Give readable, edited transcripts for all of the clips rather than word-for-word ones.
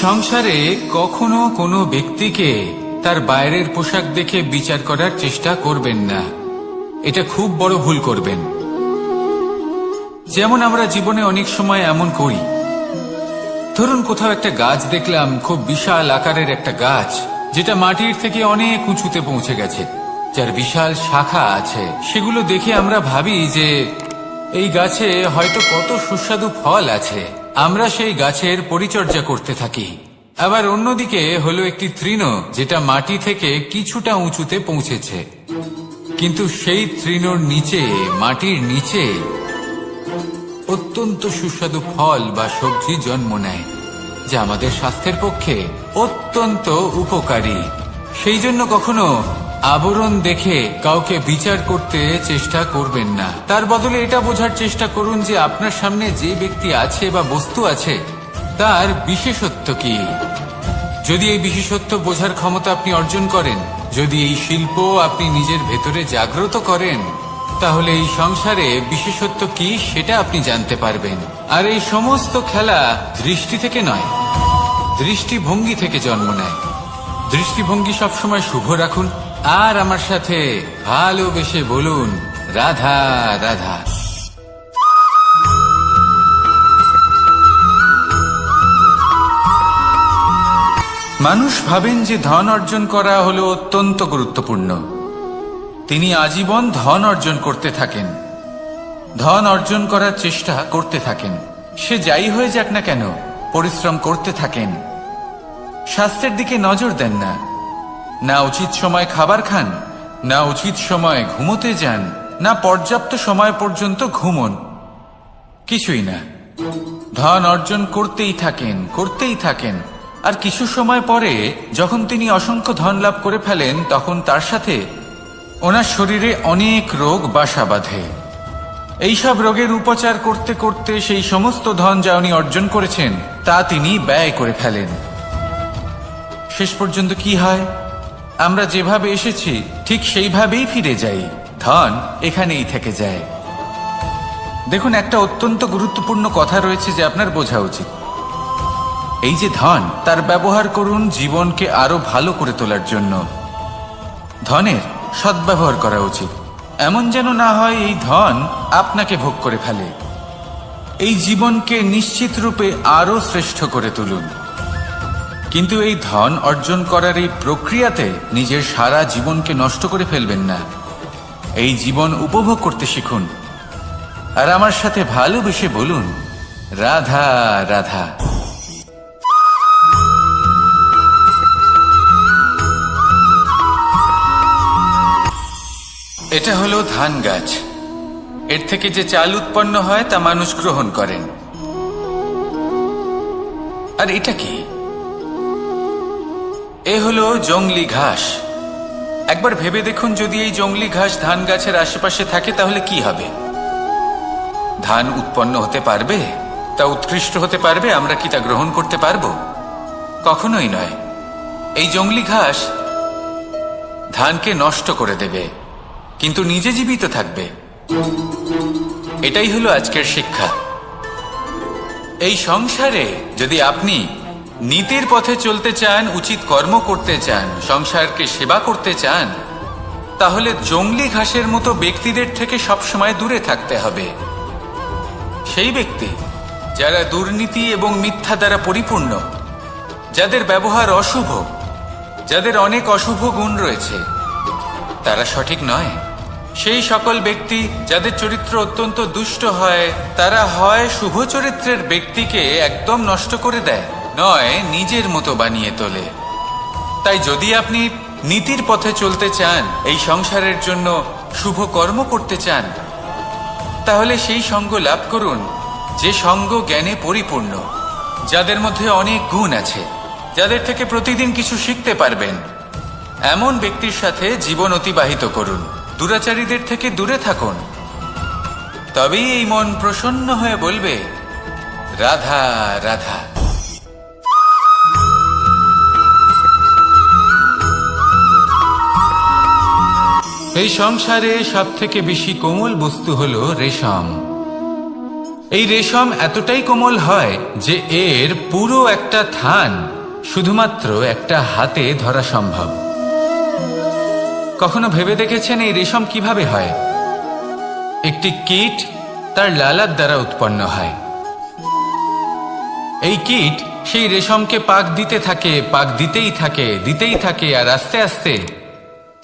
সংসারে কখনো কোনো ব্যক্তিকে তার বাইরের পোশাক দেখে বিচার করার চেষ্টা করবেন না। এটা খুব বড় ভুল করবেন। যেমন আমরা জীবনে অনেক সময় এমন করি, ধরুন কোথাও একটা গাছ দেখলাম, খুব বিশাল আকারের একটা গাছ, যেটা মাটির থেকে অনেক উঁচুতে পৌঁছে গেছে, যার বিশাল শাখা আছে। সেগুলো দেখে আমরা ভাবি যে এই গাছে হয়তো কত সুস্বাদু ফল আছে। আমরা সেই গাছের পরিচর্যা করতে থাকি। আবার অন্যদিকে হলো একটি তৃণ, যেটা মাটি থেকে কিছুটা উঁচুতে পৌঁছেছে, কিন্তু সেই তৃণর নিচে, মাটির নিচে অত্যন্ত সুস্বাদু ফল বা সবজি জন্ম নেয়, যা আমাদের স্বাস্থ্যের পক্ষে অত্যন্ত উপকারী। সেই জন্য কখনো আবরণ দেখে কাউকে বিচার করতে চেষ্টা করবেন না। তার বদলে এটা বোঝার চেষ্টা করুন যে আপনার সামনে যে ব্যক্তি আছে বা বস্তু আছে, তার বিশেষত্ব কি। যদি এই বিশেষত্ব বোঝার ক্ষমতা আপনি অর্জন করেন, যদি এই শিল্প আপনি নিজের ভেতরে জাগ্রত করেন, তাহলে এই সংসারে বিশেষত্ব কি সেটা আপনি জানতে পারবেন। আর এই সমস্ত খেলা দৃষ্টি থেকে নয়, দৃষ্টিভঙ্গি থেকে জন্ম নেয়। দৃষ্টিভঙ্গি সবসময় শুভ রাখুন, আর আমার সাথে ভালোবেসে বলুন, রাধা রাধা। মানুষ ভাবেন যে ধন অর্জন করা হলো অত্যন্ত গুরুত্বপূর্ণ। তিনি আজীবন ধন অর্জন করতে থাকেন, ধন অর্জন করার চেষ্টা করতে থাকেন। সে যাই হয়ে যাক না কেন, পরিশ্রম করতে থাকেন। স্বাস্থ্যের দিকে নজর দেন না, না উচিত সময় খাবার খান, না উচিত সময় ঘুমোতে যান, না পর্যাপ্ত সময় পর্যন্ত ঘুমন, কিছুই না। ধন অর্জন করতেই থাকেন, করতেই থাকেন। আর কিছু সময় পরে যখন তিনি অসংখ্য ধন লাভ করে ফেলেন, তখন তার সাথে ওনার শরীরে অনেক রোগ বাসা বাঁধে। এইসব রোগের উপচার করতে করতে সেই সমস্ত ধন যা উনি অর্জন করেছেন, তা তিনি ব্যয় করে ফেলেন। শেষ পর্যন্ত কি হয়? আমরা যেভাবে এসেছি ঠিক সেইভাবেই ফিরে যাই, ধন এখানেই থেকে যায়। দেখুন, একটা অত্যন্ত গুরুত্বপূর্ণ কথা রয়েছে যে আপনার বোঝা উচিত। এই যে ধন, তার ব্যবহার করুন জীবনকে আরো ভালো করে তোলার জন্য। ধনের সদ্ব্যবহার করা উচিত, এমন যেন না হয় এই ধন আপনাকে ভোগ করে ফেলে। এই জীবনকে নিশ্চিত রূপে আরো শ্রেষ্ঠ করে তুলুন। কিন্তু এই ধন অর্জন করার এই প্রক্রিয়াতে নিজের সারা জীবনকে নষ্ট করে ফেলবেন না। এই জীবন উপভোগ করতে শিখুন, আর আমার সাথে ভালোবেসে বলুন, রাধা রাধা। এটা হলো ধান গাছ। এর থেকে যে চাল উৎপন্ন হয় তা মানুষ গ্রহণ করেন। আর এটা কি? এ হলো জংলি ঘাস। একবার ভেবে দেখুন, যদি এই জংলি ঘাস ধান গাছের আশেপাশে থাকে তাহলে কি হবে? ধান উৎপন্ন হতে পারবে? তা উৎকৃষ্ট হতে পারবে? আমরা কি তা গ্রহণ করতে পারবো? কখনোই নয়। এই জংলি ঘাস ধানকে নষ্ট করে দেবে, কিন্তু নিজে জীবিত থাকবে। এটাই হলো আজকের শিক্ষা। এই সংসারে যদি আপনি নীতির পথে চলতে চান, উচিত কর্ম করতে চান, সংসারকে সেবা করতে চান, তাহলে জংলি ঘাসের মতো ব্যক্তিদের থেকে সবসময় দূরে থাকতে হবে। সেই ব্যক্তি যারা দুর্নীতি এবং মিথ্যা দ্বারা পরিপূর্ণ, যাদের ব্যবহার অশুভ, যাদের অনেক অশুভ গুণ রয়েছে, তারা সঠিক নয়। সেই সকল ব্যক্তি যাদের চরিত্র অত্যন্ত দুষ্ট হয়, তারা হয় শুভ চরিত্রের ব্যক্তিকে একদম নষ্ট করে দেয়, নয় নিজের মতো বানিয়ে তোলে। তাই যদি আপনি নীতির পথে চলতে চান, এই সংসারের জন্য শুভ কর্ম করতে চান, তাহলে সেই সঙ্গ লাভ করুন যে সঙ্গ জ্ঞানে পরিপূর্ণ, যাদের মধ্যে অনেক গুণ আছে, যাদের থেকে প্রতিদিন কিছু শিখতে পারবেন। এমন ব্যক্তির সাথে জীবন অতিবাহিত করুন। দুরাচারীদের থেকে দূরে থাকুন। তবেই এই মন প্রসন্ন হয়ে বলবে, রাধা রাধা। এই সংসারে সব থেকে বেশি কোমল বস্তু হলো রেশম। এই রেশম এতটাই কোমল হয় যে এর পুরো একটা থান শুধুমাত্র একটা হাতে ধরা সম্ভব। কখনো ভেবে দেখেছেন এই রেশম কিভাবে হয়? একটি কীট তার লালার দ্বারা উৎপন্ন হয়। এই কীট সেই রেশমকে পাক দিতে থাকে, পাক দিতেই থাকে আর আস্তে আস্তে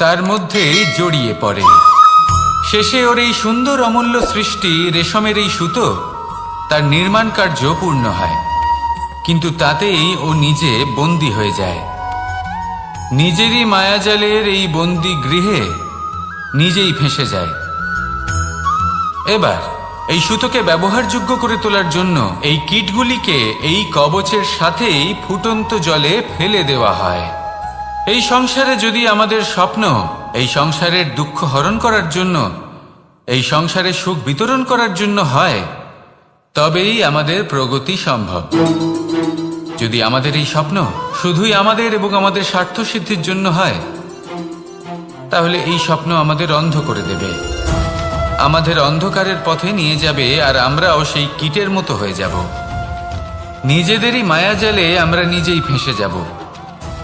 তার মধ্যেই জড়িয়ে পড়ে। শেষে ওর এই সুন্দর অমূল্য সৃষ্টি রেশমের এই সুতো তার নির্মাণ কার্য পূর্ণ হয়, কিন্তু তাতেই ও নিজে বন্দী হয়ে যায়। নিজেরই মায়াজালের এই বন্দী গৃহে নিজেই ফেঁসে যায়। এবার এই সুতোকে ব্যবহারযোগ্য করে তোলার জন্য এই কীটগুলিকে এই কবচের সাথেই ফুটন্ত জলে ফেলে দেওয়া হয়। এই সংসারে যদি আমাদের স্বপ্ন এই সংসারের দুঃখ হরণ করার জন্য, এই সংসারে সুখ বিতরণ করার জন্য হয়, তবেই আমাদের প্রগতি সম্ভব। যদি আমাদের এই স্বপ্ন শুধুই আমাদের এবং আমাদের স্বার্থ সিদ্ধির জন্য হয়, তাহলে এই স্বপ্ন আমাদের অন্ধ করে দেবে, আমাদের অন্ধকারের পথে নিয়ে যাবে, আর আমরাও সেই কীটের মতো হয়ে যাব। নিজেদেরই মায়াজালে আমরা নিজেই ফেঁসে যাব,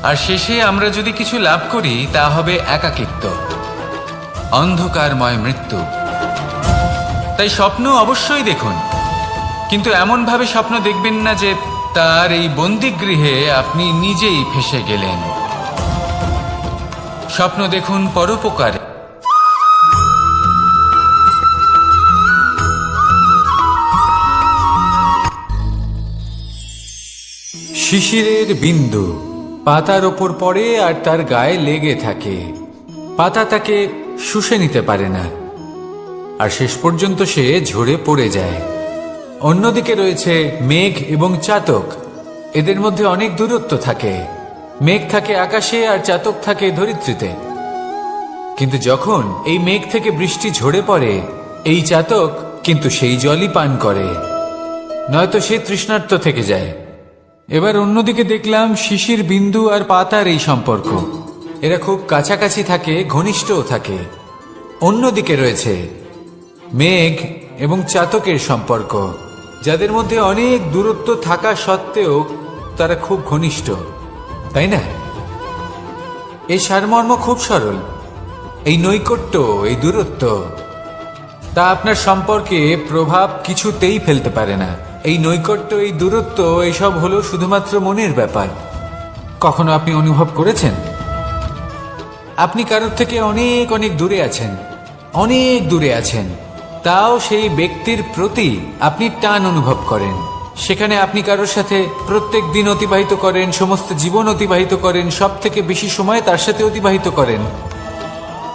আর শেষে আমরা যদি কিছু লাভ করি তা হবে একাকিত্ব, অন্ধকারময় মৃত্যু। তাই স্বপ্ন অবশ্যই দেখুন, কিন্তু এমনভাবে স্বপ্ন দেখবেন না যে তার এই বন্দিগৃহে আপনি নিজেই ফেঁসে গেলেন। স্বপ্ন দেখুন পরোপকারে। শিশিরের বিন্দু পাতার ওপর পড়ে আর তার গায়ে লেগে থাকে। পাতা তাকে শুষে নিতে পারে না, আর শেষ পর্যন্ত সে ঝরে পড়ে যায়। অন্যদিকে রয়েছে মেঘ এবং চাতক। এদের মধ্যে অনেক দূরত্ব থাকে। মেঘ থাকে আকাশে আর চাতক থাকে ধরিত্রীতে। কিন্তু যখন এই মেঘ থেকে বৃষ্টি ঝরে পড়ে, এই চাতক কিন্তু সেই জলই পান করে, নয়তো সে তৃষ্ণার্ত থেকে যায়। এবার অন্যদিকে দেখলাম শিশির বিন্দু আর পাতার এই সম্পর্ক। এরা খুব কাছাকাছি থাকে, ঘনিষ্ঠও থাকে। অন্যদিকে রয়েছে মেঘ এবং চাতকের সম্পর্ক, যাদের মধ্যে অনেক দূরত্ব থাকা সত্ত্বেও তারা খুব ঘনিষ্ঠ, তাই না? এই সারমর্ম খুব সরল। এই নৈকট্য, এই দূরত্ব, তা আপনার সম্পর্কে প্রভাব কিছুতেই ফেলতে পারে না। এই নৈকট্য, এই দূরত্ব, এসব হলো শুধুমাত্র মনের ব্যাপার। কখনো আপনি অনুভব করেছেন আপনি কারোর থেকে অনেক অনেক দূরে আছেন, অনেক দূরে আছেন, তাও সেই ব্যক্তির প্রতি আপনি টান অনুভব করেন। সেখানে আপনি কারোর সাথে প্রত্যেক দিন অতিবাহিত করেন, সমস্ত জীবন অতিবাহিত করেন, সব থেকে বেশি সময় তার সাথে অতিবাহিত করেন,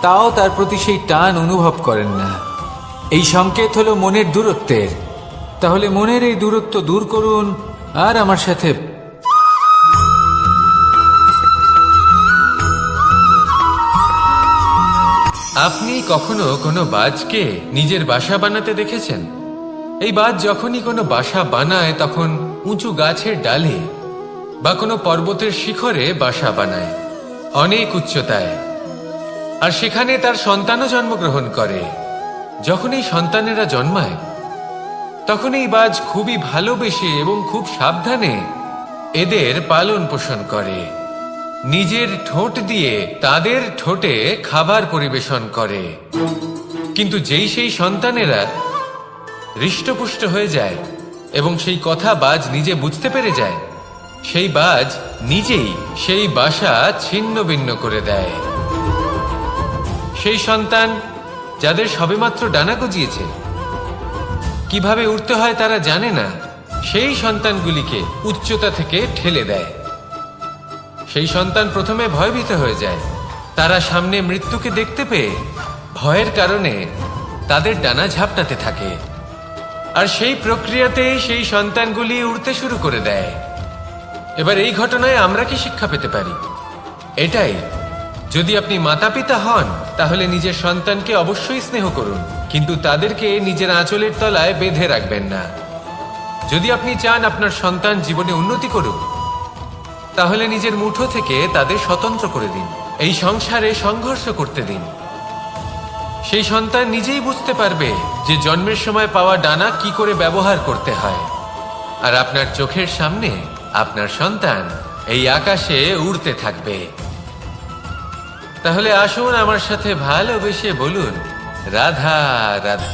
তাও তার প্রতি সেই টান অনুভব করেন না। এই সংকেত হলো মনের দূরত্বের। তাহলে মনের এই দূরত্ব দূর করুন আর আমার সাথে। আপনি কখনো কোনো বাজকে নিজের বাসা বানাতে দেখেছেন? এই বাজ যখনই কোনো বাসা বানায় তখন উঁচু গাছের ডালে বা কোনো পর্বতের শিখরে বাসা বানায়, অনেক উচ্চতায়, আর সেখানে তার সন্তানও জন্মগ্রহণ করে। যখন এই সন্তানেরা জন্মায় তখন এই বাজ খুবই ভালোবেসে এবং খুব সাবধানে এদের পালন পোষণ করে। নিজের ঠোঁট দিয়ে তাদের ঠোঁটে খাবার পরিবেশন করে। কিন্তু যেই সেই সন্তানেরা হৃষ্টপুষ্ট হয়ে যায় এবং সেই কথা বাজ নিজে বুঝতে পেরে যায়, সেই বাজ নিজেই সেই বাসা ছিন্ন ভিন্ন করে দেয়। সেই সন্তান যাদের সবেমাত্র ডানা গজিয়েছে, কিভাবে উঠতে হয় তারা জানে না, সেই সন্তানগুলিকে উচ্চতা থেকে ঠেলে দেয়। সেই সন্তান প্রথমে ভয়ভীত হয়ে যায়। তারা সামনে মৃত্যুকে দেখতে পেয়ে ভয়ের কারণে তাদের ডানা ঝাপটাতে থাকে, আর সেই প্রক্রিয়াতে সেই সন্তানগুলি উড়তে শুরু করে দেয়। এবার এই ঘটনায় আমরা কি শিক্ষা পেতে পারি? এটাই, যদি আপনি মাতা পিতা হন তাহলে নিজের সন্তানকে অবশ্যই স্নেহ করুন, কিন্তু তাদেরকে নিজের আঁচলের তলায় বেঁধে রাখবেন না। যদি আপনি চান আপনার সন্তান জীবনে উন্নতি করুক, তাহলে নিজের মুঠো থেকে তাদের স্বতন্ত্র করে দিন। এই সংসারে সংঘর্ষ করতে দিন। সেই সন্তান নিজেই বুঝতে পারবে যে জন্মের সময় পাওয়া ডানা কি করে ব্যবহার করতে হয়। আর আপনার চোখের সামনে আপনার সন্তান এই আকাশে উড়তে থাকবে। তাহলে আসুন আমার সাথে ভালোবেসে বলুন, রাধা রাধা।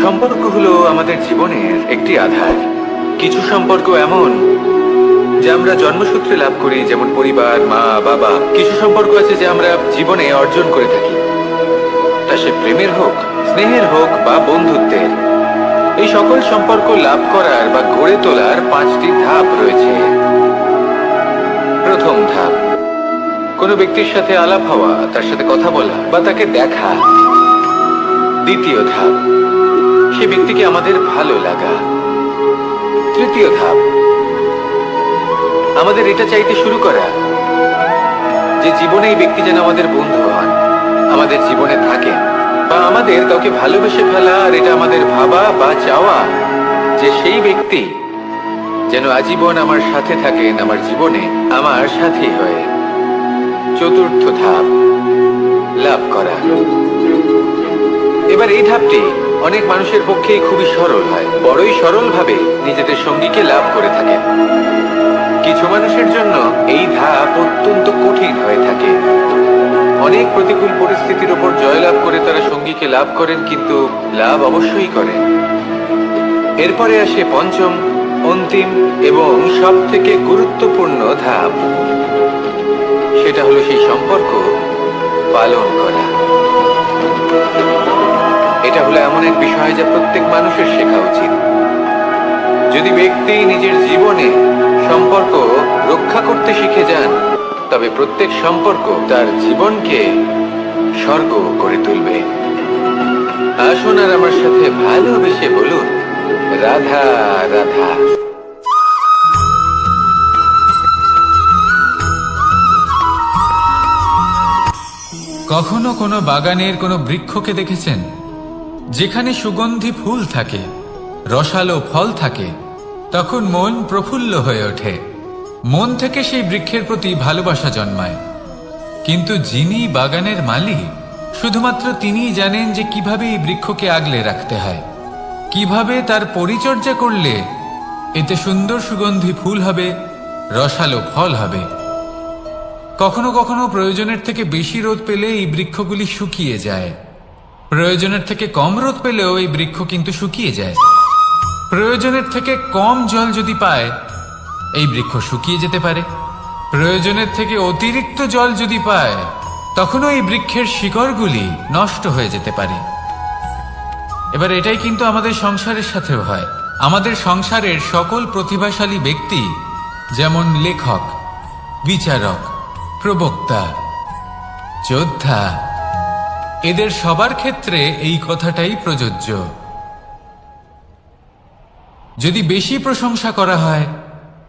সম্পর্ক হলো আমাদের জীবনের একটি আধার। কিছু সম্পর্ক এমন যে আমরা জন্মসূত্রে লাভ করি, যেমন পরিবার, মা বাবা। কিছু সম্পর্ক আছে যে আমরা জীবনে অর্জন করে থাকি, তা সে প্রেমের হোক, স্নেহের হোক বা বন্ধুত্বের। এই সকল সম্পর্ক লাভ করার বা গড়ে তোলার 5টি ধাপ রয়েছে। প্রথম ধাপ, কোনো ব্যক্তির সাথে আলাপ হওয়া, তার সাথে কথা বলা বা তাকে দেখা। দ্বিতীয় ধাপ, সে ব্যক্তিকে আমাদের ভালো লাগা। তৃতীয় ধাপ, আমাদের এটা চাইতে শুরু করা যে জীবনে এই ব্যক্তি যেন আমাদের বন্ধু হন, আমাদের জীবনে থাকে, বা আমাদের কাউকে ভালোবেসে ফেলা। আর এটা আমাদের ভাবা বা চাওয়া যে সেই ব্যক্তি যেন আজীবন আমার সাথে থাকেন, আমার জীবনে আমার সাথী হয়ে। চতুর্থ ধাপ, লাভ করা। এবার এই ধাপটি অনেক মানুষের পক্ষেই খুবই সরল হয়, বড়ই সরল ভাবে নিজেদের সঙ্গীকে লাভ করে থাকেন। কিছু মানুষের জন্য এই ধাপ অত্যন্ত কঠিন হয়ে থাকে। অনেক প্রতিকূল পরিস্থিতির উপর জয়লাভ করে তারা সঙ্গীকে লাভ করেন, কিন্তু লাভ অবশ্যই করেন। এরপরে আসে পঞ্চম, অন্তিম এবং সব থেকে গুরুত্বপূর্ণ ধাপ। সেটা হলো সেই সম্পর্ক পালন করা। এটা হলো এমন এক বিষয় যা প্রত্যেক মানুষের শেখা উচিত। যদি ব্যক্তি নিজের জীবনে সম্পর্ক রক্ষা করতে শিখে যান, তবে প্রত্যেক সম্পর্ক তার জীবনকে স্বর্গ করে তুলবে। আসুন আর আমার সাথে ভালোবেসে বলুন, রাধা রাধা। কখনো কোনো বাগানের কোনো বৃক্ষকে দেখেছেন যেখানে সুগন্ধি ফুল থাকে, রসালো ফল থাকে? তখন মন প্রফুল্ল হয়ে ওঠে, মন থেকে সেই বৃক্ষের প্রতি ভালোবাসা জন্মায়। কিন্তু যিনি বাগানের মালিক, শুধুমাত্র তিনিই জানেন যে কিভাবে এই বৃক্ষকে আগলে রাখতে হয়, কিভাবে তার পরিচর্যা করলে এতে সুন্দর সুগন্ধি ফুল হবে, রসালো ফল হবে। কখনো কখনো প্রয়োজনের থেকে বেশি রোদ পেলে এই বৃক্ষগুলি শুকিয়ে যায়, প্রয়োজনের থেকে কম রোদ পেলেও এই বৃক্ষ কিন্তু শুকিয়ে যায়। প্রয়োজনের থেকে কম জল যদি পায়, এই বৃক্ষ শুকিয়ে যেতে পারে। প্রয়োজনের থেকে অতিরিক্ত জল যদি পায়, তখনও এই বৃক্ষের শিকড়গুলি নষ্ট হয়ে যেতে পারে। এবার এটাই কিন্তু আমাদের সংসারের সাথেও হয়। আমাদের সংসারের সকল প্রতিভাশালী ব্যক্তি, যেমন লেখক, বিচারক, প্রবক্তা, যোদ্ধা, এদের সবার ক্ষেত্রে এই কথাটাই প্রযোজ্য। যদি বেশি প্রশংসা করা হয়,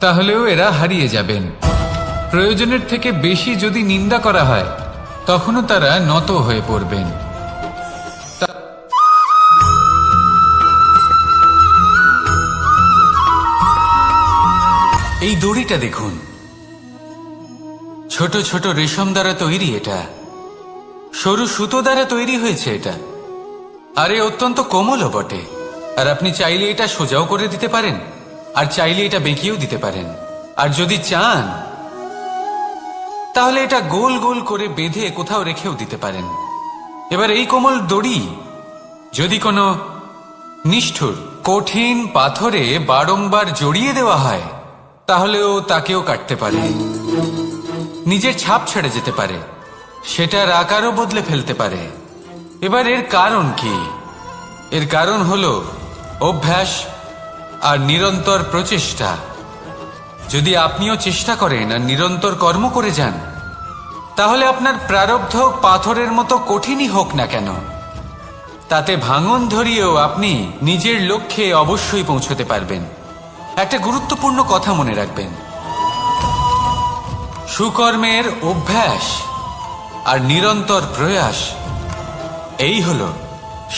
তাহলেও এরা হারিয়ে যাবেন। প্রয়োজনের থেকে বেশি যদি নিন্দা করা হয়, তখনও তারা নত হয়ে পড়বেন। এই দড়িটা দেখুন, ছোট ছোট রেশম দ্বারা তৈরি। এটা সরু সুতো দ্বারা তৈরি হয়েছে এটা, আর এ অত্যন্ত কোমলও বটে। আর আপনি চাইলে এটা সোজাও করে দিতে পারেন, আর চাইলে এটা বেঁকিয়েও দিতে পারেন। আর যদি চান তাহলে এটা গোল গোল করে বেঁধে কোথাও রেখেও দিতে পারেন। এবার এই কোমল দড়ি যদি কোনো নিষ্ঠুর কঠিন পাথরে বারংবার জড়িয়ে দেওয়া হয়, তাহলেও তাকেও কাটতে পারে, নিজের ছাপ ছেড়ে যেতে পারে, সেটার আকারও বদলে ফেলতে পারে। এবার এর কারণ কি? এর কারণ হলো অভ্যাস আর নিরন্তর প্রচেষ্টা। যদি আপনিও চেষ্টা করেন আর নিরন্তর কর্ম করে যান, তাহলে আপনার প্রারব্ধ পাথরের মতো কঠিনই হোক না কেন, তাতে ভাঙন ধরিয়েও আপনি নিজের লক্ষ্যে অবশ্যই পৌঁছতে পারবেন। একটা গুরুত্বপূর্ণ কথা মনে রাখবেন, সুকর্মের অভ্যাস আর নিরন্তর প্রয়াস, এই হলো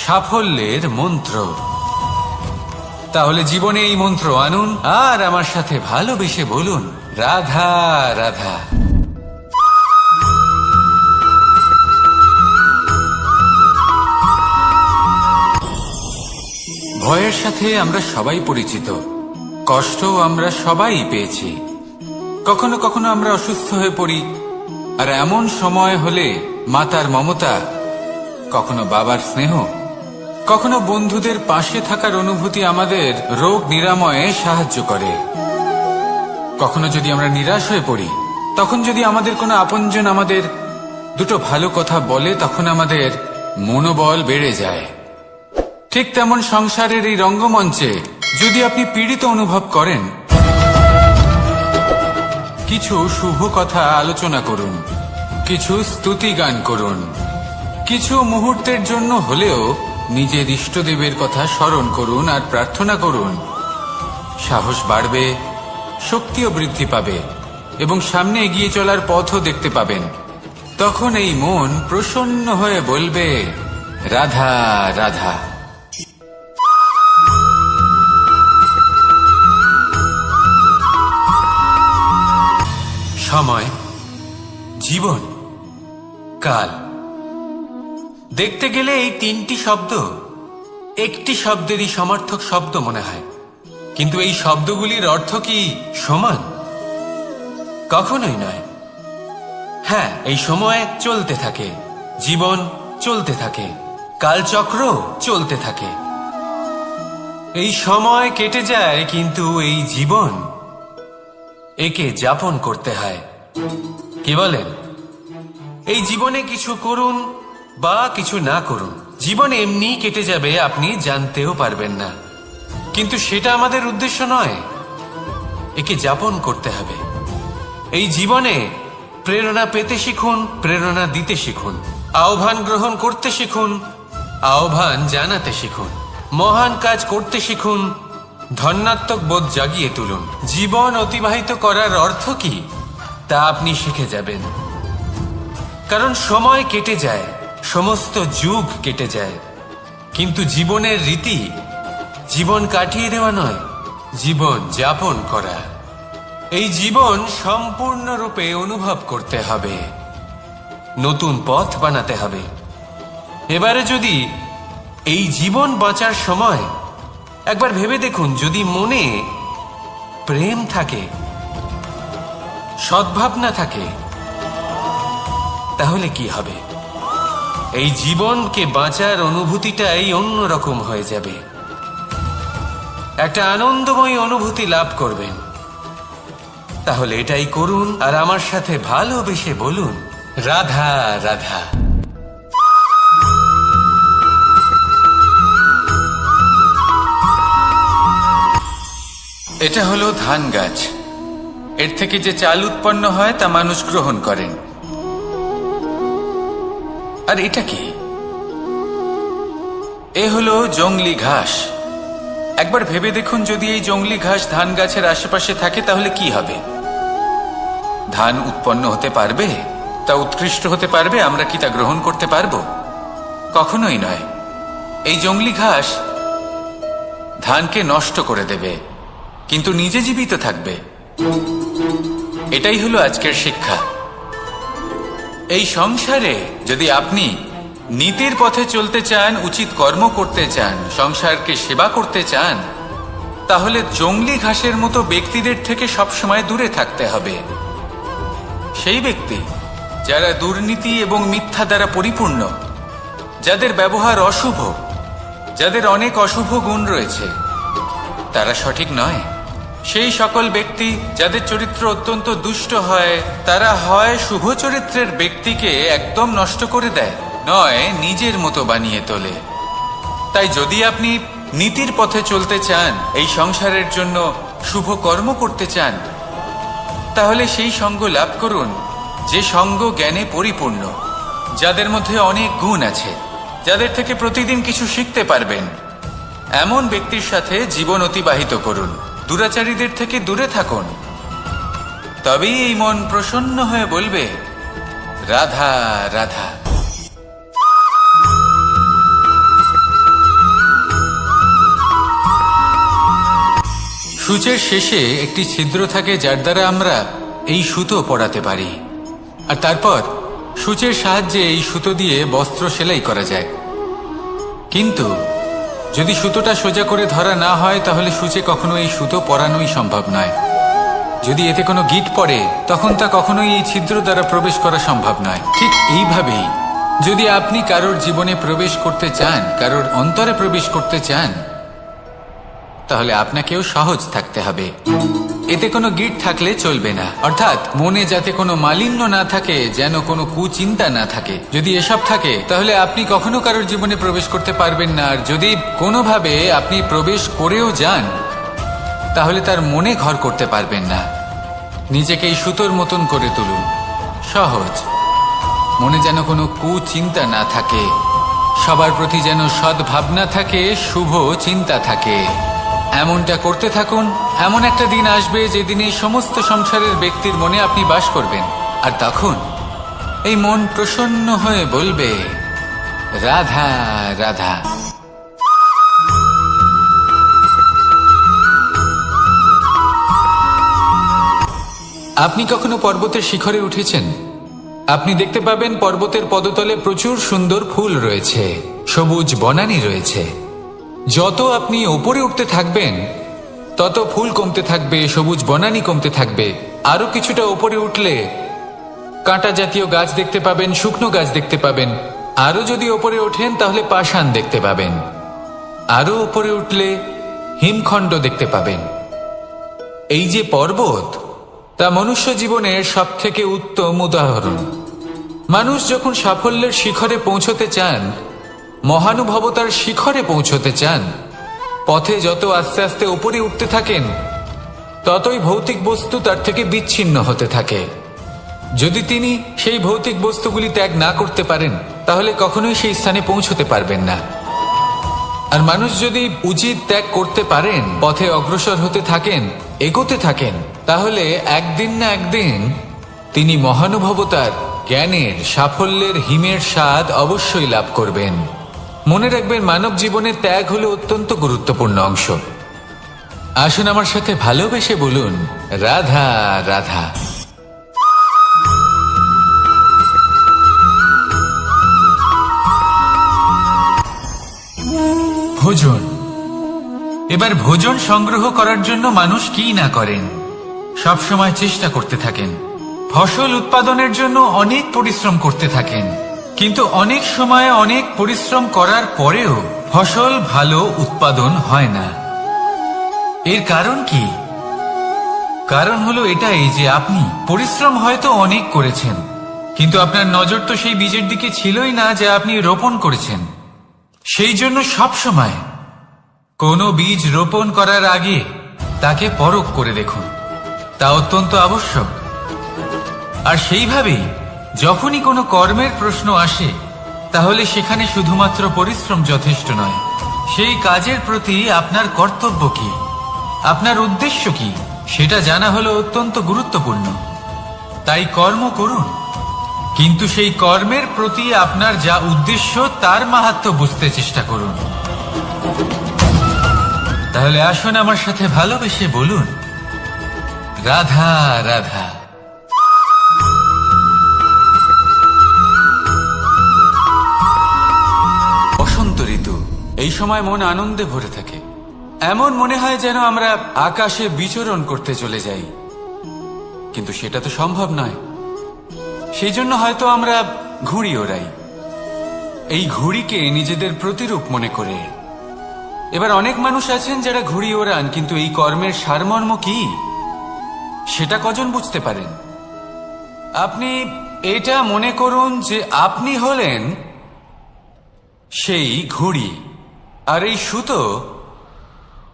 সাফল্যের মন্ত্র। তাহলে জীবনে এই মন্ত্র আনুন আর আমার সাথে ভালোবেসে বলুন, রাধা রাধা। ভয়ের সাথে আমরা সবাই পরিচিত, কষ্ট আমরা সবাই পেয়েছি। কখনো কখনো আমরা অসুস্থ হয়ে পড়ি, আর এমন সময় হলে মাতার মমতা, কখনো বাবার স্নেহ, কখনো বন্ধুদের পাশে থাকার অনুভূতি আমাদের রোগ নিরাময়ে সাহায্য করে। কখনো যদি আমরা নিরাশ হয়ে পড়ি, তখন যদি আমাদের কোনো আপনজন আমাদের দুটো ভালো কথা বলে, তখন আমাদের মনোবল বেড়ে যায়। ঠিক তেমন সংসারের এই রঙ্গমঞ্চে যদি আপনি পীড়িত অনুভব করেন, কিছু শুভ কথা আলোচনা করুন, কিছু স্তুতি গান করুন, কিছু মুহূর্তের জন্য হলেও নিজের ইষ্টদেবের কথা স্মরণ করুন আর প্রার্থনা করুন। সাহস বাড়বে, শক্তিও বৃদ্ধি পাবে এবং সামনে এগিয়ে চলার পথও দেখতে পাবেন। তখন এই মন প্রসন্ন হয়ে বলবে, রাধা রাধা। সময়, জীবন, কাল। দেখতে গেলে এই তিনটি শব্দ একটি শব্দেরই সমার্থক শব্দ মনে হয়, কিন্তু এই শব্দগুলির অর্থ কি সমান? কখনোই নয়। হ্যাঁ, এই সময় চলতে থাকে, জীবন চলতে থাকে, কালচক্র চলতে থাকে। এই সময় কেটে যায়, কিন্তু এই জীবন, একে যাপন করতে হয়। কি বলেন? এই জীবনে কিছু করুন বা কিছু না করুন, জীবন এমনি কেটে যাবে, আপনি জানতেও পারবেন না। কিন্তু সেটা আমাদের উদ্দেশ্য নয়, একে যাপন করতে হবে। এই জীবনে প্রেরণা পেতে শিখুন, প্রেরণা দিতে শিখুন, আহ্বান গ্রহণ করতে শিখুন, আহ্বান জানাতে শিখুন, মহান কাজ করতে শিখুন, ধন্যাত্মক বোধ জাগিয়ে তুলুন। জীবন অতিবাহিত করার অর্থ কি তা আপনি শিখে যাবেন। কারণ সময় কেটে যায়, সমস্ত যুগ কেটে যায়, কিন্তু জীবনের রীতি জীবন কাটিয়ে দেওয়া নয়, জীবন যাপন করা। এই জীবন সম্পূর্ণরূপে অনুভব করতে হবে, নতুন পথ বানাতে হবে। এবারে যদি এই জীবন বাঁচার সময় একবার ভেবে দেখুন, যদি মনে প্রেম থাকে, সদ্ভাবনা থাকে, তাহলে কি হবে? এই জীবনকে বাঁচার অনুভূতিটাই অন্যরকম হয়ে যাবে, একটা আনন্দময় অনুভূতি লাভ করবেন। তাহলে এটাই করুন আর আমার সাথে ভালোবেসে বলুন, রাধা রাধা। এটা হলো ধান গাছ। এর থেকে যে চাল উৎপন্ন হয় তা মানুষ গ্রহণ করেন। আর এটা কি? এ হলো জংলি ঘাস। একবার ভেবে দেখুন, যদি এই জংলি ঘাস ধান গাছের আশেপাশে থাকে তাহলে কি হবে? ধান উৎপন্ন হতে পারবে? তা উৎকৃষ্ট হতে পারবে? আমরা কি তা গ্রহণ করতে পারবো? কখনোই নয়। এই জংলি ঘাস ধানকে নষ্ট করে দেবে, কিন্তু নিজে জীবিত থাকবে। এটাই হলো আজকের শিক্ষা। এই সংসারে যদি আপনি নীতির পথে চলতে চান, উচিত কর্ম করতে চান, সংসারকে সেবা করতে চান, তাহলে জংলি ঘাসের মতো ব্যক্তিদের থেকে সবসময় দূরে থাকতে হবে। সেই ব্যক্তি যারা দুর্নীতি এবং মিথ্যা দ্বারা পরিপূর্ণ, যাদের ব্যবহার অশুভ, যাদের অনেক অশুভ গুণ রয়েছে, তারা সঠিক নয়। সেই সকল ব্যক্তি যাদের চরিত্র অত্যন্ত দুষ্ট হয়, তারা হয় শুভ চরিত্রের ব্যক্তিকে একদম নষ্ট করে দেয়, নয় নিজের মতো বানিয়ে তোলে। তাই যদি আপনি নীতির পথে চলতে চান, এই সংসারের জন্য শুভ কর্ম করতে চান, তাহলে সেই সঙ্গ লাভ করুন যে সঙ্গ জ্ঞানে পরিপূর্ণ, যাদের মধ্যে অনেক গুণ আছে, যাদের থেকে প্রতিদিন কিছু শিখতে পারবেন। এমন ব্যক্তির সাথে জীবন অতিবাহিত করুন, দুরাচারীদের থেকে দূরে থাকুন। তবেই এই মন প্রসন্ন হয়ে বলবে, রাধা রাধা। সূচের শেষে একটি ছিদ্র থাকে, যার দ্বারা আমরা এই সুতো পরাতে পারি, আর তারপর সূচের সাহায্যে এই সুতো দিয়ে বস্ত্র সেলাই করা যায়। কিন্তু যদি সুতোটা সোজা করে ধরা না হয় তাহলে সূচে কখনো এই সুতো পরানোই সম্ভব নয়। যদি এতে কোনো গিঁট পড়ে তখন তা কখনোই এই ছিদ্র দ্বারা প্রবেশ করা সম্ভব নয়। ঠিক এইভাবেই যদি আপনি কারোর জীবনে প্রবেশ করতে চান, কারোর অন্তরে প্রবেশ করতে চান, তাহলে আপনাকেও সহজ থাকতে হবে। এতে কোনো গিঁট থাকলে চলবে না, অর্থাৎ মনে যাতে কোনো মালিন্য না থাকে, যেন কোনো কুচিন্তা না থাকে। যদি এসব থাকে তাহলে আপনি কখনো কারোর জীবনে প্রবেশ করতে পারবেন না। আর যদি কোনোভাবে আপনি প্রবেশ করেও যান তাহলে তার মনে ঘর করতে পারবেন না। নিজেকে এই সুতোর মতন করে তুলুন, সহজ। মনে যেন কোনো কুচিন্তা না থাকে, সবার প্রতি যেন সদ্ভাবনা থাকে, শুভ চিন্তা থাকে। এমনটা করতে থাকুন। এমন একটা দিন আসবে যেদিন এই সমস্ত সংসারের ব্যক্তির মনে আপনি বাস করবেন, আর তখন এই মন প্রসন্ন হয়ে বলবে, রাধা রাধা। আপনি কখনো পর্বতের শিখরে উঠেছেন? আপনি দেখতে পাবেন পর্বতের পদতলে প্রচুর সুন্দর ফুল রয়েছে, সবুজ বনানী রয়েছে। যত আপনি ওপরে উঠতে থাকবেন তত ফুল কমতে থাকবে, সবুজ বনানী কমতে থাকবে। আরো কিছুটা ওপরে উঠলে কাঁটা জাতীয় গাছ দেখতে পাবেন, শুকনো গাছ দেখতে পাবেন। আরো যদি ওপরে ওঠেন তাহলে পাষাণ দেখতে পাবেন। আরো ওপরে উঠলে হিমখণ্ড দেখতে পাবেন। এই যে পর্বত, তা মনুষ্য জীবনের সবথেকে উত্তম উদাহরণ। মানুষ যখন সাফল্যের শিখরে পৌঁছতে চান, মহানুভবতার শিখরে পৌঁছতে চান, পথে যত আস্তে আস্তে উপরে উঠতে থাকেন ততই ভৌতিক বস্তু তার থেকে বিচ্ছিন্ন হতে থাকে। যদি তিনি সেই ভৌতিক বস্তুগুলি ত্যাগ না করতে পারেন তাহলে কখনোই সেই স্থানে পৌঁছতে পারবেন না। আর মানুষ যদি উচিত ত্যাগ করতে পারেন, পথে অগ্রসর হতে থাকেন, এগোতে থাকেন, তাহলে একদিন না একদিন তিনি মহানুভবতার, জ্ঞানের, সাফল্যের হিমের স্বাদ অবশ্যই লাভ করবেন। মনে রাখবেন, মানব জীবনের ত্যাগ হলো অত্যন্ত গুরুত্বপূর্ণ অংশ। আসুন আমার সাথে ভালোবেসে বলুন, রাধা রাধা। ভোজন। এবার ভোজন সংগ্রহ করার জন্য মানুষ কি না করেন, সবসময় চেষ্টা করতে থাকেন। ফসল উৎপাদনের জন্য অনেক পরিশ্রম করতে থাকেন, কিন্তু অনেক সময় অনেক পরিশ্রম করার পরেও ফসল ভালো উৎপাদন হয় না। এর কারণ কি? কারণ হলো এটাই যে আপনি পরিশ্রম হয়তো অনেক করেছেন, কিন্তু আপনার নজর তো সেই বীজের দিকে ছিলই না যা আপনি রোপণ করেছেন। সেই জন্য সবসময় কোনো বীজ রোপণ করার আগে তাকে পরখ করে দেখুন, তা অত্যন্ত আবশ্যক। আর সেইভাবেই যখনই কোনো কর্মের প্রশ্ন আসে তাহলে সেখানে শুধুমাত্র পরিশ্রম যথেষ্ট নয়। সেই কাজের প্রতি আপনার কর্তব্য কি, আপনার উদ্দেশ্য কি, সেটা জানা হলো অত্যন্ত গুরুত্বপূর্ণ। তাই কর্ম করুন, কিন্তু সেই কর্মের প্রতি আপনার যা উদ্দেশ্য তার মাহাত্ম্য বুঝতে চেষ্টা করুন। তাহলে আসুন আমার সাথে ভালোবেসে বলুন, রাধা রাধা। বসন্ত ঋতু, এই সময় মন আনন্দে ভরে থাকে। এমন মনে হয় যেন আমরা আকাশে বিচরণ করতে চলে যাই, কিন্তু সেটা তো সম্ভব নয়। সেই জন্য হয়তো আমরা ঘুড়ি ওড়াই, এই ঘুড়িকে নিজেদের প্রতিরূপ মনে করে। এবার অনেক মানুষ আছেন যারা ঘুড়ি ওড়ান, কিন্তু এই কর্মের সারমর্ম কি সেটা কজন বুঝতে পারেন? আপনি এটা মনে করুন যে আপনি হলেন সেই ঘুড়ি, আর এই সুতো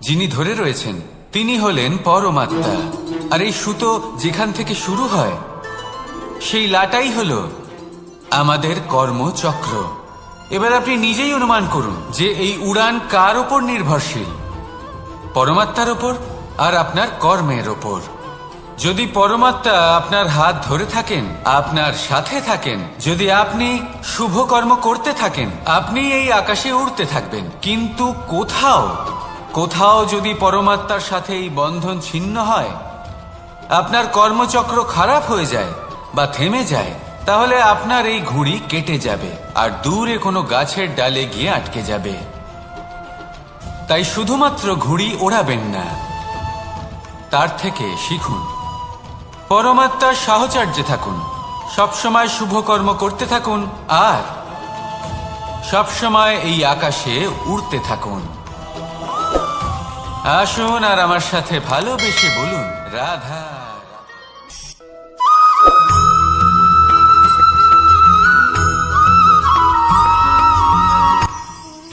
যিনি ধরে রয়েছেন তিনি হলেন পরমাত্মা। আর এই সুতো যেখান থেকে শুরু হয় সেই লাটাই হলো আমাদের কর্মচক্র। এবার আপনি নিজেই অনুমান করুন যে এই উড়ান কার ওপর নির্ভরশীল, পরমাত্মার ওপর আর আপনার কর্মের ওপর। যদি পরমাত্মা আপনার হাত ধরে থাকেন, আপনার সাথে থাকেন, যদি আপনি শুভ কর্ম করতে থাকেন, আপনি এই আকাশে উড়তে থাকবেন। কিন্তু কোথাও কোথাও যদি পরমাত্মার সাথে এই বন্ধন ছিন্ন হয়, আপনার কর্মচক্র খারাপ হয়ে যায় বা থেমে যায়, তাহলে আপনার এই ঘুড়ি কেটে যাবে আর দূরে কোনো গাছের ডালে গিয়ে আটকে যাবে। তাই শুধুমাত্র ঘুড়ি ওড়াবেন না, তার থেকে শিখুন। পরমাত্মার সাহচর্যে থাকুন, সবসময় শুভ কর্ম করতে থাকুন আর সবসময় এই আকাশে উড়তে থাকুন। আসুন আর আমার সাথে ভালোবেসে বলুন, রাধা।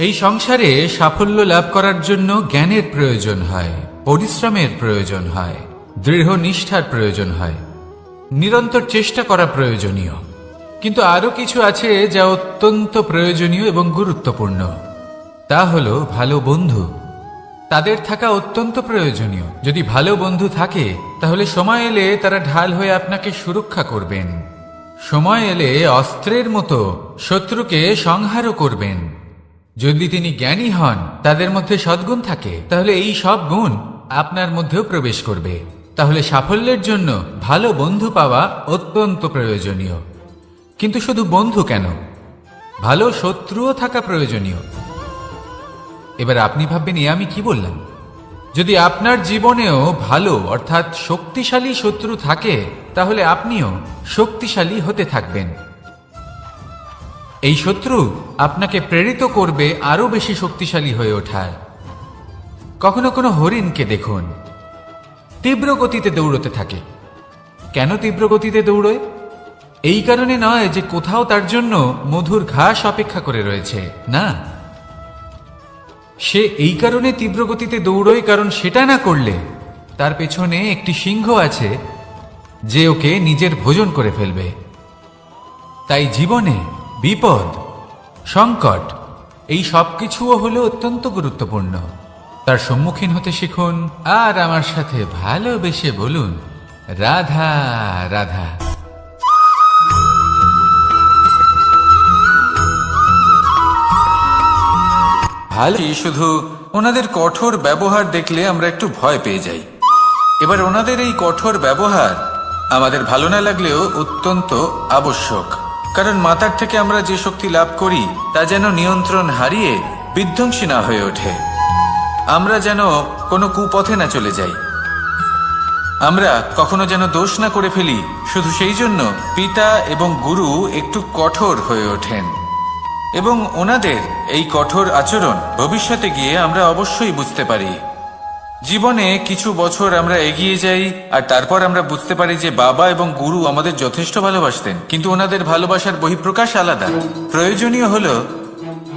এই সংসারে সাফল্য লাভ করার জন্য জ্ঞানের প্রয়োজন হয়, পরিশ্রমের প্রয়োজন হয়, দৃঢ় নিষ্ঠার প্রয়োজন হয়, নিরন্তর চেষ্টা করা প্রয়োজনীয়। কিন্তু আরো কিছু আছে যা অত্যন্ত প্রয়োজনীয় এবং গুরুত্বপূর্ণ। তা হলো ভালো বন্ধু। তাদের থাকা অত্যন্ত প্রয়োজনীয়। যদি ভালো বন্ধু থাকে তাহলে সময় এলে তারা ঢাল হয়ে আপনাকে সুরক্ষা করবেন। সময় এলে অস্ত্রের মতো শত্রুকে সংহারও করবেন। যদি তিনি জ্ঞানী হন, তাদের মধ্যে সদ্গুণ থাকে, তাহলে এই সব গুণ আপনার মধ্যেও প্রবেশ করবে। তাহলে সাফল্যের জন্য ভালো বন্ধু পাওয়া অত্যন্ত প্রয়োজনীয়। কিন্তু শুধু বন্ধু কেন, ভালো শত্রুও থাকা প্রয়োজনীয়। এবার আপনি ভাববেন, আমি কি বললাম? যদি আপনার জীবনেও ভালো অর্থাৎ শক্তিশালী শত্রু থাকে, তাহলে আপনিও শক্তিশালী হতে থাকবেন। এই শত্রু আপনাকে প্রেরিত করবে আরো বেশি শক্তিশালী হয়ে ওঠার। কখনো কোনো হরিণকে দেখুন, তীব্র গতিতে দৌড়তে থাকে। কেন তীব্র গতিতে দৌড়য়? এই কারণে নয় যে কোথাও তার জন্য মধুর ঘাস অপেক্ষা করে রয়েছে, না। সে এই কারণে তীব্র গতিতে দৌড়য় কারণ সেটা না করলে তার পেছনে একটি সিংহ আছে যে ওকে নিজের ভোজন করে ফেলবে। তাই জীবনে বিপদ, সংকট, এই সব কিছুও হলো অত্যন্ত গুরুত্বপূর্ণ। তার সম্মুখীন হতে শিখুন আর আমার সাথে ভালোবেসে বলুন, রাধা রাধা। ভালো, শুধু ওনাদের কঠোর ব্যবহার দেখলে আমরা একটু ভয় পেয়ে যাই। এবার ওনাদের এই কঠোর ব্যবহার আমাদের ভালো না লাগলেও অত্যন্ত আবশ্যক, কারণ মাতার থেকে আমরা যে শক্তি লাভ করি তা যেন নিয়ন্ত্রণ হারিয়ে বিধ্বংসী না হয়ে ওঠে। আমরা যেন কোনো কুপথে না চলে যাই, আমরা কখনো যেন দোষ না করে ফেলি। শুধু সেই জন্য পিতা এবং গুরু একটু কঠোর হয়ে ওঠেন এবং ওনাদের এই কঠোর আচরণ ভবিষ্যতে গিয়ে আমরা অবশ্যই বুঝতে পারি। জীবনে কিছু বছর আমরা এগিয়ে যাই আর তারপর আমরা বুঝতে পারি যে বাবা এবং গুরু আমাদের যথেষ্ট ভালোবাসতেন, কিন্তু ওনাদের ভালোবাসার বহিঃপ্রকাশ আলাদা। প্রয়োজনীয় হলো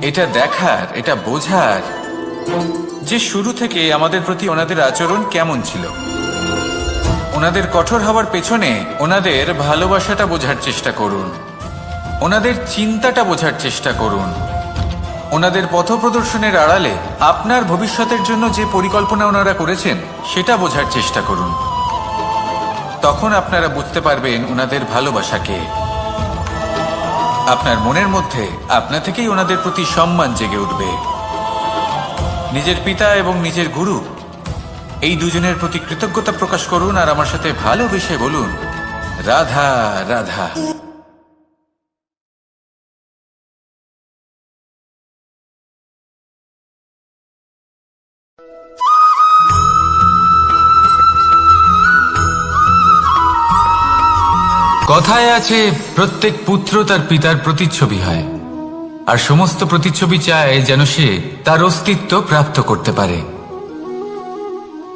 এটা দেখার, এটা বোঝার যে শুরু থেকে আমাদের প্রতি ওনাদের আচরণ কেমন ছিল। ওনাদের কঠোর হওয়ার পেছনে ওনাদের ভালোবাসাটা বোঝার চেষ্টা করুন, ওনাদের চিন্তাটা বোঝার চেষ্টা করুন, ওনাদের পথপ্রদর্শনের আড়ালে আপনার ভবিষ্যতের জন্য যে পরিকল্পনা ওনারা করেছেন সেটা বোঝার চেষ্টা করুন। তখন আপনারা বুঝতে পারবেন ওনাদের ভালোবাসাকে। আপনার মনের মধ্যে আপনা থেকেই ওনাদের প্রতি সম্মান জেগে উঠবে। নিজের পিতা এবং নিজের গুরু এই দুজনের প্রতি কৃতজ্ঞতা প্রকাশ করুন আর আমার সাথে ভালোবেসে বলুন, রাধা রাধা। কথায় আছে, প্রত্যেক পুত্র তার পিতার প্রতিচ্ছবি হয়, আর সমস্ত প্রতিচ্ছবি চায় যেন সে তার অস্তিত্ব প্রাপ্ত করতে পারে।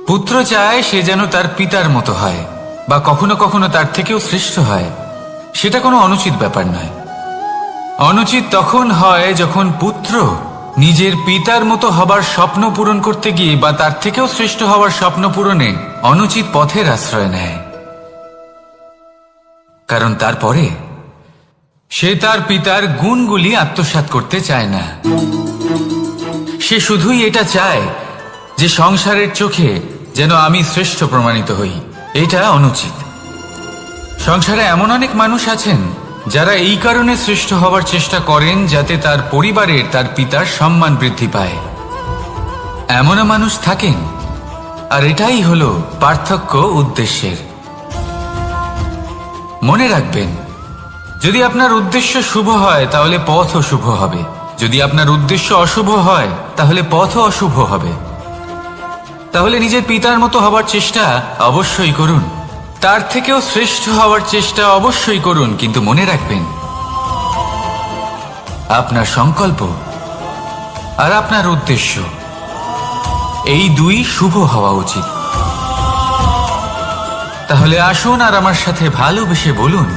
পুত্র চায় সে যেন তার পিতার মতো হয় বা কখনো কখনো তার থেকেও শ্রেষ্ঠ হয়। সেটা কোনো অনুচিত ব্যাপার নয়। অনুচিত তখন হয় যখন পুত্র নিজের পিতার মতো হবার স্বপ্ন পূরণ করতে গিয়ে বা তার থেকেও শ্রেষ্ঠ হওয়ার স্বপ্ন পূরণে অনুচিত পথের আশ্রয় নেয়। কারণ তারপরে সে তার পিতার গুণগুলি আত্মসাৎ করতে চায় না। সে শুধুই এটা চায় যে সংসারের চোখে যেন আমি শ্রেষ্ঠ প্রমাণিত হই। এটা অনুচিত। সংসারে এমন অনেক মানুষ আছেন যারা এই কারণে শ্রেষ্ঠ হওয়ার চেষ্টা করেন যাতে তার পরিবারের, তার পিতার সম্মান বৃদ্ধি পায়। এমনও মানুষ থাকেন, আর এটাই হলো পার্থক্য উদ্দেশ্যের। মনে রাখবেন, যদি আপনার উদ্দেশ্য শুভ হয় তাহলে পথও শুভ হবে, যদি আপনার উদ্দেশ্য অশুভ হয় তাহলে পথও অশুভ হবে। তাহলে নিজের পিতার মতো হবার চেষ্টা অবশ্যই করুন, তার থেকেও শ্রেষ্ঠ হওয়ার চেষ্টা অবশ্যই করুন, কিন্তু মনে রাখবেন আপনার সংকল্প আর আপনার উদ্দেশ্য এই দুই শুভ হওয়া উচিত। তাহলে আসুন আর আমার সাথে ভালোবেসে বলুন,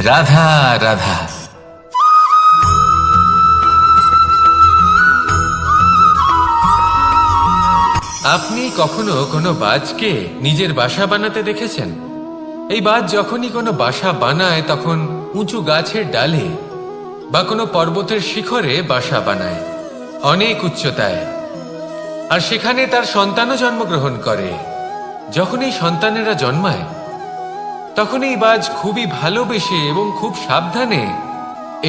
রাধা রাধা। আপনি কখনো কোনো বাজকে নিজের বাসা বানাতে দেখেছেন? এই বাজ যখনই কোনো বাসা বানায় তখন উঁচু গাছের ডালে বা কোনো পর্বতের শিখরে বাসা বানায়, অনেক উচ্চতায়, আর সেখানে তার সন্তানও জন্মগ্রহণ করে। যখন এই সন্তানেরা জন্মায় তখন এই বাজ খুবই ভালোবেসে এবং খুব সাবধানে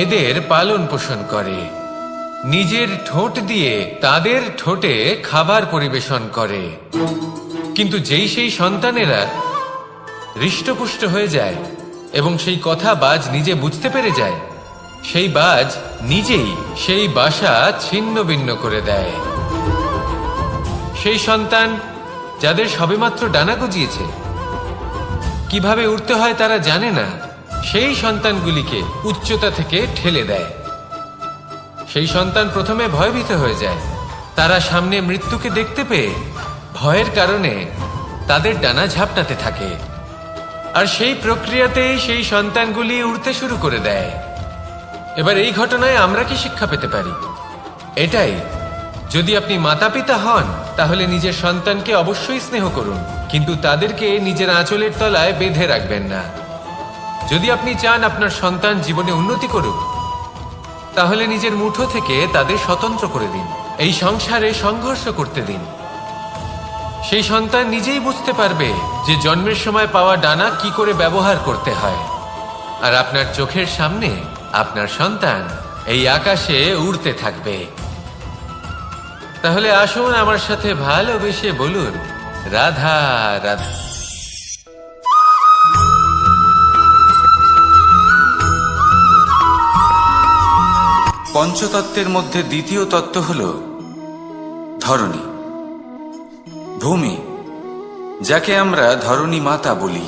এদের পালন পোষণ করে, নিজের ঠোঁট দিয়ে তাদের ঠোঁটে খাবার পরিবেশন করে। কিন্তু যেই সেই সন্তানেরা হৃষ্টপুষ্ট হয়ে যায় এবং সেই কথা বাজ নিজে বুঝতে পেরে যায়, সেই বাজ নিজেই সেই বাসা ছিন্ন ভিন্ন করে দেয়। সেই সন্তান যাদের সবেমাত্র ডানা গজিয়েছে, কিভাবে উঠতে হয় তারা জানে না, সেই সন্তানগুলিকে উচ্চতা থেকে ঠেলে দেয়। সেই সন্তান প্রথমে ভয়ভীত হয়ে যায়, তারা সামনে মৃত্যুকে দেখতে পেয়ে ভয়ের কারণে তাদের ডানা ঝাপটাতে থাকে, আর সেই প্রক্রিয়াতেই সেই সন্তানগুলি উড়তে শুরু করে দেয়। এবার এই ঘটনায় আমরা কি শিক্ষা পেতে পারি? এটাই, যদি আপনি মাতা পিতা হন তাহলে নিজের সন্তানকে অবশ্যই স্নেহ করুন, কিন্তু তাদেরকে নিজের আঁচলের তলায় বেঁধে রাখবেন না। যদি আপনি চান আপনার সন্তান জীবনে উন্নতি করুক, তাহলে নিজের মুঠো থেকে তাদের স্বতন্ত্র করে দিন, এই সংসারে সংঘর্ষ করতে দিন। সেই সন্তান নিজেই বুঝতে পারবে যে জন্মের সময় পাওয়া ডানা কি করে ব্যবহার করতে হয়, আর আপনার চোখের সামনে আপনার সন্তান এই আকাশে উড়তে থাকবে। তাহলে আসুন আমার সাথে ভালোবেসে বলুন, রাধা রাধা। পঞ্চতত্ত্বের মধ্যে দ্বিতীয় তত্ত্ব হল ধরণী, ভূমি, যাকে আমরা ধরণী মাতা বলি।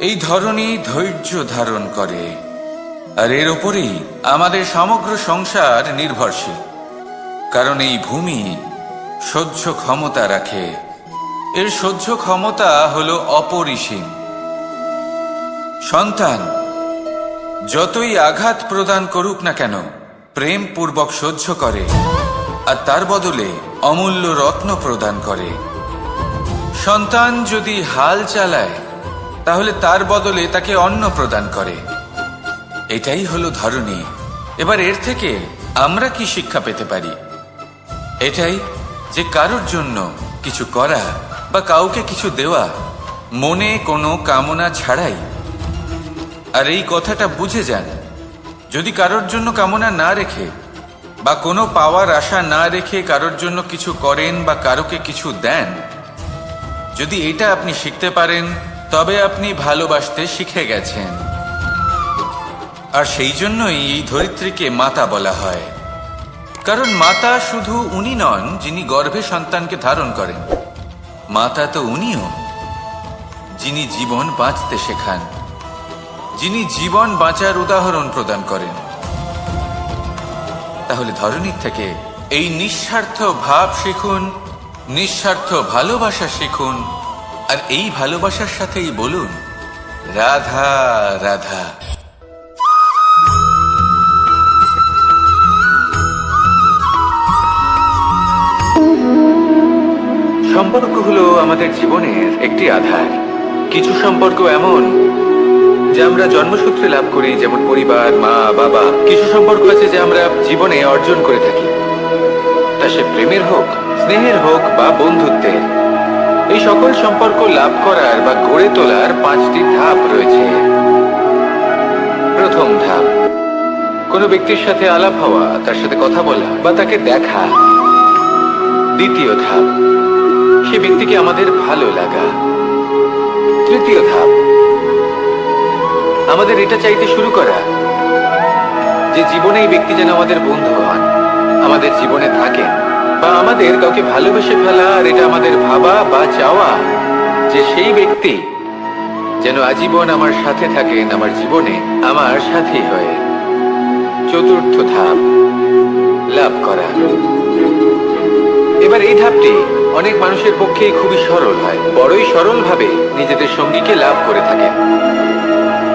এই ধরণী ধৈর্য ধারণ করে, আর এর ওপরেই আমাদের সমগ্র সংসার নির্ভরশীল। কারণ এই ভূমি সহ্য ক্ষমতা রাখে, এর সহ্য ক্ষমতা হল অপরিসীম। সন্তান যতই আঘাত প্রদান করুক না কেন, প্রেম পূর্বক সহ্য করে, আর তার বদলে অমূল্য রত্ন প্রদান করে। সন্তান যদি হাল চালায় তাহলে তার বদলে তাকে অন্ন প্রদান করে। এটাই হলো ধরণী। এবার এর থেকে আমরা কি শিক্ষা পেতে পারি? এটাই যে কারোর জন্য কিছু করা বা কাউকে কিছু দেওয়া মনে কোনো কামনা ছাড়াই। আর এই কথাটা বুঝে যান, যদি কারোর জন্য কামনা না রেখে বা কোনো পাওয়ার আশা না রেখে কারোর জন্য কিছু করেন বা কারোকে কিছু দেন, যদি এটা আপনি শিখতে পারেন তবে আপনি ভালোবাসতে শিখে গেছেন। আর সেই জন্যই এই ধরিত্রীকে মাতা বলা হয়। কারণ মাতা শুধু উনি নন যিনি গর্ভে সন্তানকে ধারণ করেন, মাতা তো উনিও যিনি জীবন বাঁচতে শেখান, যিনি জীবন বাঁচার উদাহরণ প্রদান করেন। তাহলে ধরণীর থেকে এই নিঃস্বার্থ ভাব শিখুন, নিঃস্বার্থ ভালোবাসা শিখুন, আর এই ভালোবাসার সাথেই বলুন, রাধা রাধা। সম্পর্ক হলো আমাদের জীবনের একটি আধার। কিছু সম্পর্ক এমন যে আমরা জন্মসূত্রে লাভ করি, যেমন পরিবার, মা বাবা। কিছু সম্পর্ক আছে যে আমরা জীবনে অর্জন করে থাকি, তা সে প্রেমের হোক, স্নেহের হোক বা বন্ধুত্বের। এই সকল সম্পর্ক লাভ করার বা গড়ে তোলার 5টি ধাপ রয়েছে। প্রথম ধাপ, কোনো ব্যক্তির সাথে আলাপ হওয়া, তার সাথে কথা বলা বা তাকে দেখা। দ্বিতীয় ধাপ, সে ব্যক্তিকে আমাদের ভালো লাগা। তৃতীয় ধাপ, আমাদের এটা চাইতে শুরু করা যে জীবনে এই ব্যক্তি যেন আমাদের বন্ধু হন, আমাদের জীবনে থাকেন, বা আমাদের কাউকে ভালোবেসে ফেলা। আর এটা আমাদের ভাবা বা চাওয়া যে সেই ব্যক্তি যেন আজীবন আমার সাথে থাকেন, আমার জীবনে আমার সাথী হয়ে। চতুর্থ ধাপ, লাভ করা। এবার এই ধাপটি অনেক মানুষের পক্ষেই খুবই সরল হয়, বড়ই সরল ভাবে নিজেদের সঙ্গীকে লাভ করে থাকেন।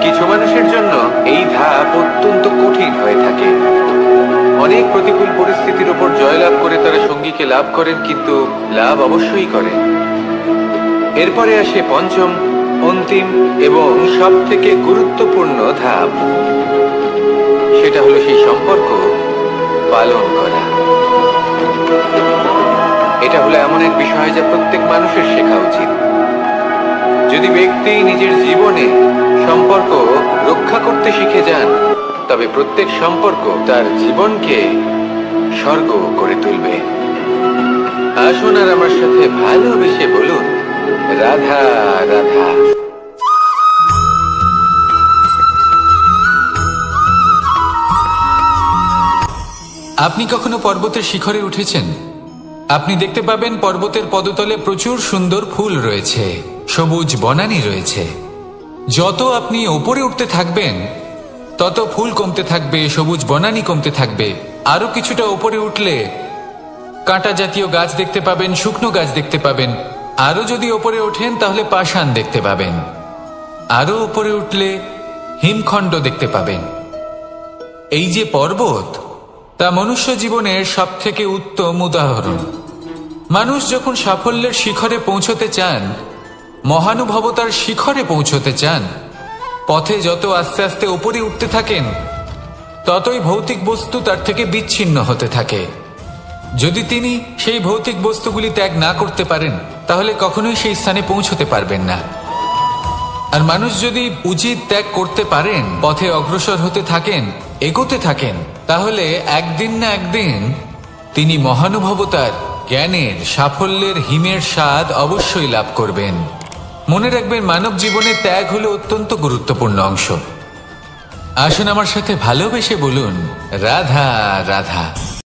কিছু মানুষের জন্য এই ধাপ অত্যন্ত কঠিন হয়ে থাকে। অনেক প্রতিকূল পরিস্থিতির উপর জয়লাভ করে তারা সঙ্গীকে লাভ করেন, কিন্তু লাভ অবশ্যই করেন। এরপরে আসে পঞ্চম, অন্তিম এবং সব থেকে গুরুত্বপূর্ণ ধাপ। সেটা হলো সেই সম্পর্ক পালন করা। এটা হলো এমন এক বিষয় যা প্রত্যেক মানুষের শেখা উচিত। যদি ব্যক্তি নিজের জীবনে সম্পর্ক রক্ষা করতে শিখে যান, তবে প্রত্যেক সম্পর্ক তার জীবনকে স্বর্গ করে তুলবে। আসুন আর আমার সাথে ভালোবেসে বলুন, রাধা রাধা। আপনি কখনো পর্বতের শিখরে উঠেছেন? আপনি দেখতে পাবেন পর্বতের পদতলে প্রচুর সুন্দর ফুল রয়েছে, সবুজ বনানী রয়েছে। যত আপনি ওপরে উঠতে থাকবেন তত ফুল কমতে থাকবে, সবুজ বনানী কমতে থাকবে। আরো কিছুটা ওপরে উঠলে কাঁটা জাতীয় গাছ দেখতে পাবেন, শুকনো গাছ দেখতে পাবেন। আরো যদি ওপরে ওঠেন তাহলে পাষাণ দেখতে পাবেন। আরো উপরে উঠলে হিমখণ্ড দেখতে পাবেন। এই যে পর্বত, তা মনুষ্য জীবনের সব থেকে উত্তম উদাহরণ। মানুষ যখন সাফল্যের শিখরে পৌঁছতে চান, মহানুভবতার শিখরে পৌঁছতে চান, পথে যত আস্তে আস্তে উপরে উঠতে থাকেন, ততই ভৌতিক বস্তু তার থেকে বিচ্ছিন্ন হতে থাকে। যদি তিনি সেই ভৌতিক বস্তুগুলি ত্যাগ না করতে পারেন, তাহলে কখনোই সেই স্থানে পৌঁছতে পারবেন না। আর মানুষ যদি উচিত ত্যাগ করতে পারেন, পথে অগ্রসর হতে থাকেন, এগোতে থাকেন, তাহলে একদিন না একদিন তিনি মহানুভবতার, জ্ঞানের, সাফল্যের হিমের স্বাদ অবশ্যই লাভ করবেন। মনে রাখবেন, মানব জীবনে ত্যাগ হলো অত্যন্ত গুরুত্বপূর্ণ অংশ। আসুন আমার সাথে ভালোবেসে বলুন, রাধা রাধা।